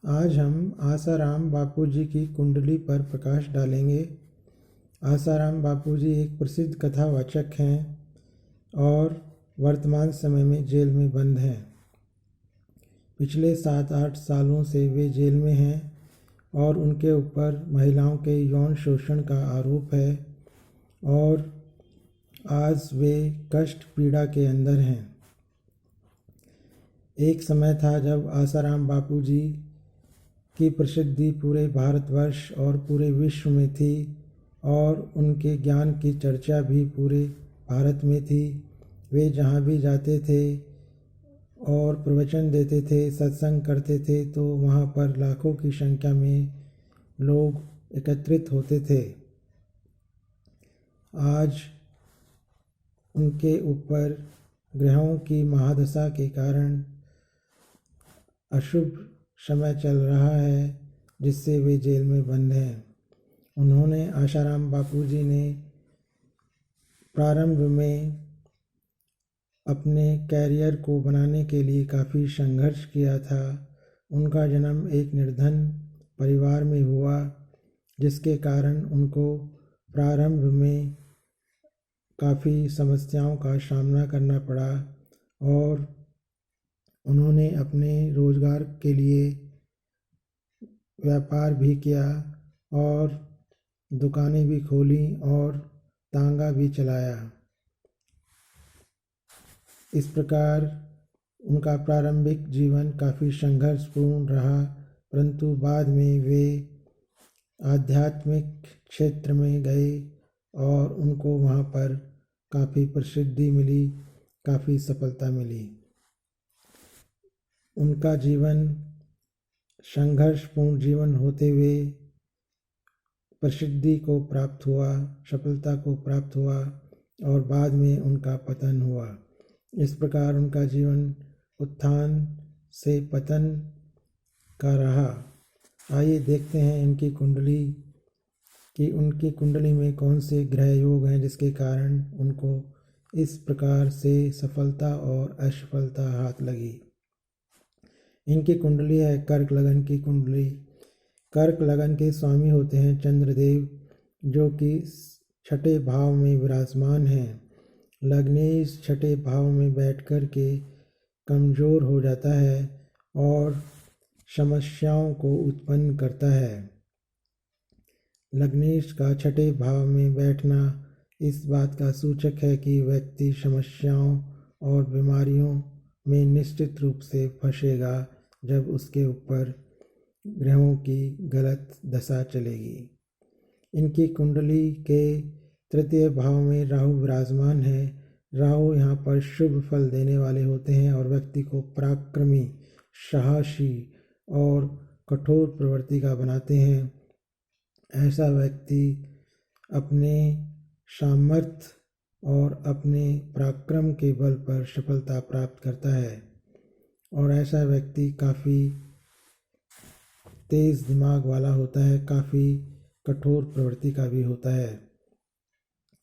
आज हम आसाराम बापूजी की कुंडली पर प्रकाश डालेंगे। आसाराम बापूजी एक प्रसिद्ध कथावाचक हैं और वर्तमान समय में जेल में बंद हैं। पिछले 7-8 सालों से वे जेल में हैं और उनके ऊपर महिलाओं के यौन शोषण का आरोप है और आज वे कष्ट पीड़ा के अंदर हैं। एक समय था जब आसाराम बापूजी की प्रसिद्धि पूरे भारतवर्ष और पूरे विश्व में थी और उनके ज्ञान की चर्चा भी पूरे भारत में थी। वे जहाँ भी जाते थे और प्रवचन देते थे, सत्संग करते थे, तो वहाँ पर लाखों की संख्या में लोग एकत्रित होते थे। आज उनके ऊपर ग्रहों की महादशा के कारण अशुभ समय चल रहा है, जिससे वे जेल में बंद हैं। उन्होंने आसाराम बापूजी ने प्रारंभ में अपने कैरियर को बनाने के लिए काफ़ी संघर्ष किया था। उनका जन्म एक निर्धन परिवार में हुआ, जिसके कारण उनको प्रारंभ में काफ़ी समस्याओं का सामना करना पड़ा और उन्होंने अपने रोज़गार के लिए व्यापार भी किया और दुकानें भी खोलीं और तांगा भी चलाया। इस प्रकार उनका प्रारंभिक जीवन काफ़ी संघर्षपूर्ण रहा, परंतु बाद में वे आध्यात्मिक क्षेत्र में गए और उनको वहाँ पर काफ़ी प्रसिद्धि मिली, काफ़ी सफलता मिली। उनका जीवन संघर्षपूर्ण जीवन होते हुए प्रसिद्धि को प्राप्त हुआ, सफलता को प्राप्त हुआ और बाद में उनका पतन हुआ। इस प्रकार उनका जीवन उत्थान से पतन का रहा। आइए देखते हैं इनकी कुंडली कि उनकी कुंडली में कौन से ग्रह योग हैं जिसके कारण उनको इस प्रकार से सफलता और असफलता हाथ लगी। इनकी कुंडली है कर्क लगन की कुंडली। कर्क लगन के स्वामी होते हैं चंद्रदेव, जो कि छठे भाव में विराजमान हैं। लग्नेश छठे भाव में बैठकर के कमज़ोर हो जाता है और समस्याओं को उत्पन्न करता है। लग्नेश का छठे भाव में बैठना इस बात का सूचक है कि व्यक्ति समस्याओं और बीमारियों में निश्चित रूप से फंसेगा जब उसके ऊपर ग्रहों की गलत दशा चलेगी। इनकी कुंडली के तृतीय भाव में राहु विराजमान है। राहु यहाँ पर शुभ फल देने वाले होते हैं और व्यक्ति को पराक्रमी, साहसी और कठोर प्रवृत्ति का बनाते हैं। ऐसा व्यक्ति अपने सामर्थ्य और अपने पराक्रम के बल पर सफलता प्राप्त करता है और ऐसा व्यक्ति काफ़ी तेज़ दिमाग वाला होता है, काफ़ी कठोर प्रवृत्ति का भी होता है।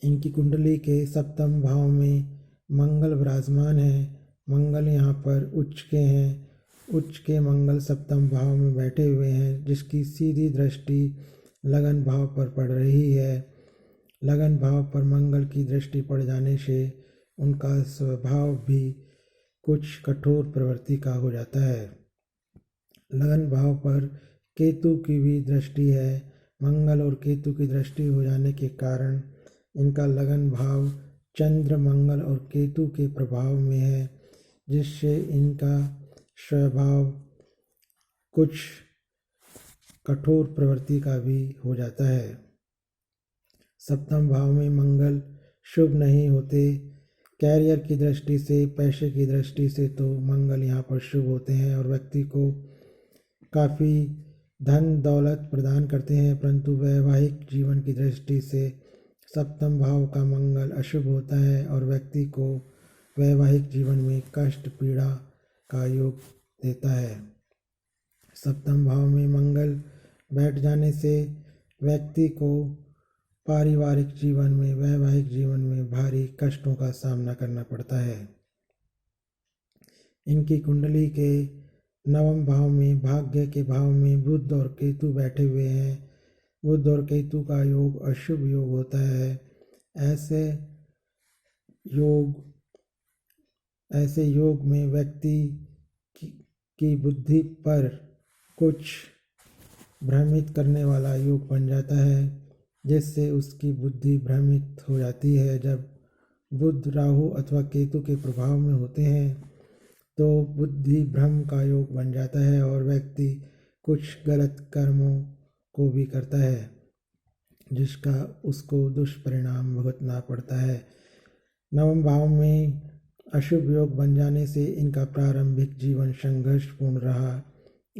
इनकी कुंडली के सप्तम भाव में मंगल विराजमान है। मंगल यहाँ पर उच्च के हैं। उच्च के मंगल सप्तम भाव में बैठे हुए हैं, जिसकी सीधी दृष्टि लगन भाव पर पड़ रही है। लगन भाव पर मंगल की दृष्टि पड़ जाने से उनका स्वभाव भी कुछ कठोर प्रवृत्ति का हो जाता है। लगन भाव पर केतु की भी दृष्टि है। मंगल और केतु की दृष्टि हो जाने के कारण इनका लगन भाव चंद्र, मंगल और केतु के प्रभाव में है, जिससे इनका स्वभाव कुछ कठोर प्रवृत्ति का भी हो जाता है। सप्तम भाव में मंगल शुभ नहीं होते। कैरियर की दृष्टि से, पैसे की दृष्टि से तो मंगल यहाँ पर शुभ होते हैं और व्यक्ति को काफ़ी धन दौलत प्रदान करते हैं, परंतु वैवाहिक जीवन की दृष्टि से सप्तम भाव का मंगल अशुभ होता है और व्यक्ति को वैवाहिक जीवन में कष्ट पीड़ा का योग देता है। सप्तम भाव में मंगल बैठ जाने से व्यक्ति को पारिवारिक जीवन में, वैवाहिक जीवन में भारी कष्टों का सामना करना पड़ता है। इनकी कुंडली के नवम भाव में भाग्य के भाव में बुध और केतु बैठे हुए हैं। बुध और केतु का योग अशुभ योग होता है। ऐसे योग में व्यक्ति की बुद्धि पर कुछ भ्रमित करने वाला योग बन जाता है, जिससे उसकी बुद्धि भ्रमित हो जाती है। जब बुध राहु अथवा केतु के प्रभाव में होते हैं तो बुद्धि भ्रम का योग बन जाता है और व्यक्ति कुछ गलत कर्मों को भी करता है, जिसका उसको दुष्परिणाम भुगतना पड़ता है। नवम भाव में अशुभ योग बन जाने से इनका प्रारंभिक जीवन संघर्षपूर्ण रहा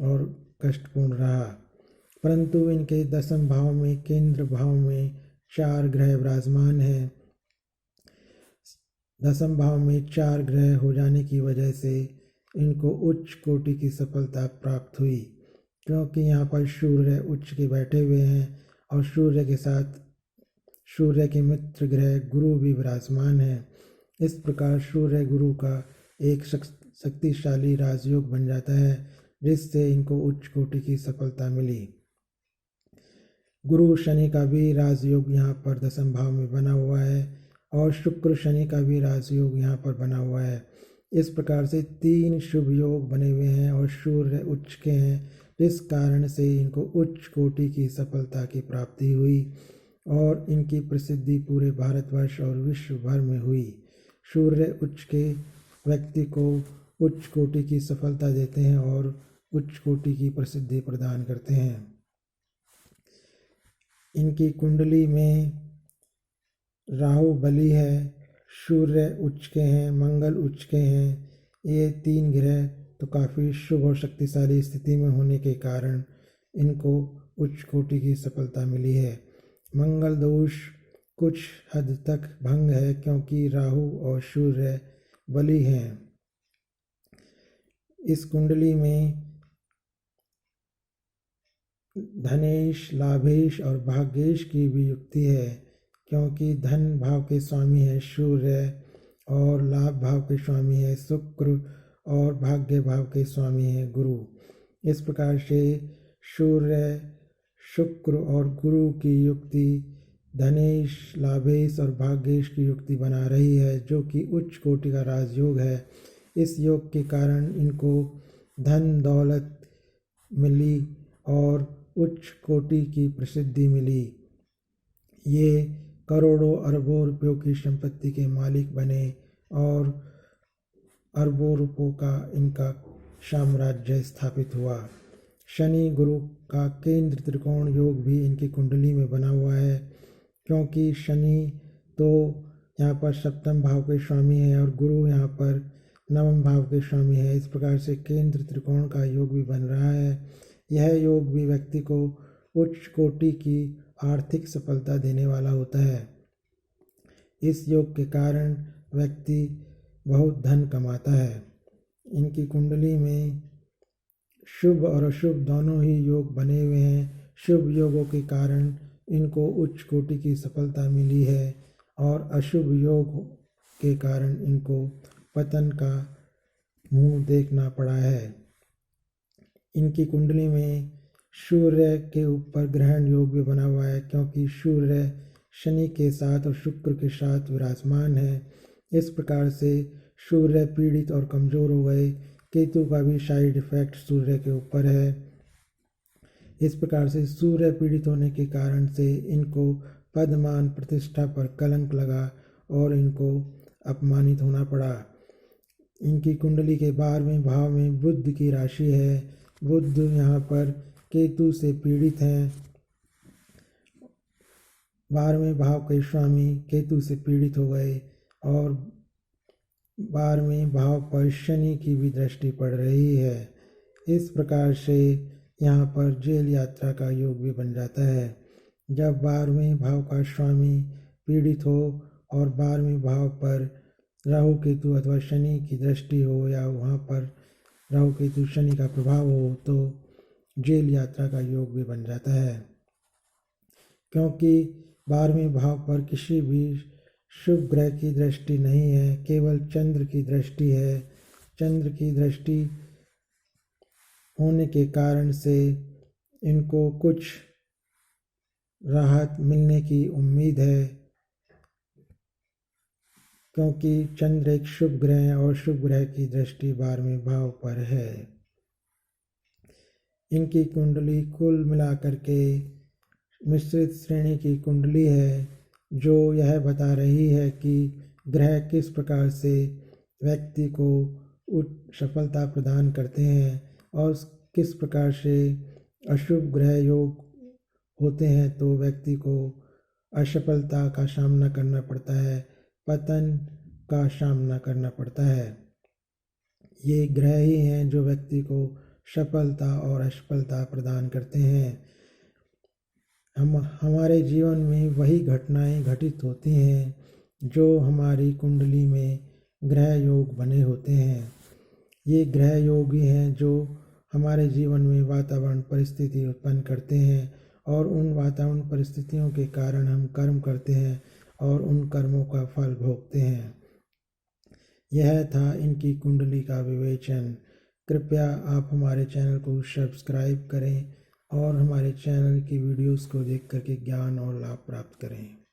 और कष्टपूर्ण रहा, परंतु इनके दसम भाव में केंद्र भाव में 4 ग्रह विराजमान हैं। दसम भाव में 4 ग्रह हो जाने की वजह से इनको उच्च कोटि की सफलता प्राप्त हुई, क्योंकि यहाँ पर सूर्य उच्च के बैठे हुए हैं और सूर्य के साथ सूर्य के मित्र ग्रह गुरु भी विराजमान है। इस प्रकार सूर्य गुरु का एक शक्तिशाली राजयोग बन जाता है, जिससे इनको उच्च कोटि की सफलता मिली। गुरु शनि का भी राजयोग यहाँ पर दसम भाव में बना हुआ है और शुक्र शनि का भी राजयोग यहाँ पर बना हुआ है। इस प्रकार से 3 शुभ योग बने हुए हैं और सूर्य उच्च के हैं, जिस कारण से इनको उच्च कोटि की सफलता की प्राप्ति हुई और इनकी प्रसिद्धि पूरे भारतवर्ष और विश्व भर में हुई। सूर्य उच्च के व्यक्ति को उच्च कोटि की सफलता देते हैं और उच्च कोटि की प्रसिद्धि प्रदान करते हैं। इनकी कुंडली में राहु बली है, सूर्य उच्च के हैं, मंगल उच्च के हैं। ये 3 ग्रह तो काफ़ी शुभ और शक्तिशाली स्थिति में होने के कारण इनको उच्च कोटि की सफलता मिली है। मंगल दोष कुछ हद तक भंग है, क्योंकि राहु और सूर्य बली हैं। इस कुंडली में धनेश, लाभेश और भाग्येश की भी युक्ति है, क्योंकि धन भाव के स्वामी है सूर्य और लाभ भाव के स्वामी है शुक्र और भाग्य भाव के स्वामी है गुरु। इस प्रकार से सूर्य, शुक्र और गुरु की युक्ति धनेश, लाभेश और भाग्येश की युक्ति बना रही है, जो कि उच्च कोटि का राजयोग है। इस योग के कारण इनको धन दौलत मिली और उच्च कोटि की प्रसिद्धि मिली। ये करोड़ों अरबों रुपयों की संपत्ति के मालिक बने और अरबों रुपयों का इनका साम्राज्य स्थापित हुआ। शनि गुरु का केंद्र त्रिकोण योग भी इनकी कुंडली में बना हुआ है, क्योंकि शनि तो यहाँ पर सप्तम भाव के स्वामी है और गुरु यहाँ पर नवम भाव के स्वामी है। इस प्रकार से केंद्र त्रिकोण का योग भी बन रहा है। यह योग भी व्यक्ति को उच्च कोटि की आर्थिक सफलता देने वाला होता है। इस योग के कारण व्यक्ति बहुत धन कमाता है। इनकी कुंडली में शुभ और अशुभ दोनों ही योग बने हुए हैं। शुभ योगों के कारण इनको उच्च कोटि की सफलता मिली है और अशुभ योग के कारण इनको पतन का मुंह देखना पड़ा है। इनकी कुंडली में सूर्य के ऊपर ग्रहण योग भी बना हुआ है, क्योंकि सूर्य शनि के साथ और शुक्र के साथ विराजमान है। इस प्रकार से सूर्य पीड़ित और कमज़ोर हो गए। केतु का भी साइड इफेक्ट सूर्य के ऊपर है। इस प्रकार से सूर्य पीड़ित होने के कारण से इनको पद मान प्रतिष्ठा पर कलंक लगा और इनको अपमानित होना पड़ा। इनकी कुंडली के 12वें भाव में बुध की राशि है। बुध यहाँ पर केतु से पीड़ित हैं। 12वें भाव के स्वामी केतु से पीड़ित हो गए और 12वें भाव पर शनि की भी दृष्टि पड़ रही है। इस प्रकार से यहाँ पर जेल यात्रा का योग भी बन जाता है। जब 12वें भाव का स्वामी पीड़ित हो और 12वें भाव पर राहु केतु अथवा शनि की दृष्टि हो या वहाँ पर राहु केतु शनि का प्रभाव हो, तो जेल यात्रा का योग भी बन जाता है, क्योंकि 12वें भाव पर किसी भी शुभ ग्रह की दृष्टि नहीं है, केवल चंद्र की दृष्टि है। चंद्र की दृष्टि होने के कारण से इनको कुछ राहत मिलने की उम्मीद है, क्योंकि चंद्र एक शुभ ग्रह है और शुभ ग्रह की दृष्टि 12वें भाव पर है। इनकी कुंडली कुल मिलाकर के मिश्रित श्रेणी की कुंडली है, जो यह बता रही है कि ग्रह किस प्रकार से व्यक्ति को उच्च सफलता प्रदान करते हैं और किस प्रकार से अशुभ ग्रह योग होते हैं तो व्यक्ति को असफलता का सामना करना पड़ता है, पतन का सामना करना पड़ता है। ये ग्रह ही हैं जो व्यक्ति को सफलता और असफलता प्रदान करते हैं। हमारे जीवन में वही घटनाएं घटित होती हैं जो हमारी कुंडली में ग्रह योग बने होते हैं। ये ग्रह योग ही हैं जो हमारे जीवन में वातावरण परिस्थिति उत्पन्न करते हैं और उन वातावरण परिस्थितियों के कारण हम कर्म करते हैं और उन कर्मों का फल भोगते हैं। यह था इनकी कुंडली का विवेचन। कृपया आप हमारे चैनल को सब्सक्राइब करें और हमारे चैनल की वीडियोस को देख करके ज्ञान और लाभ प्राप्त करें।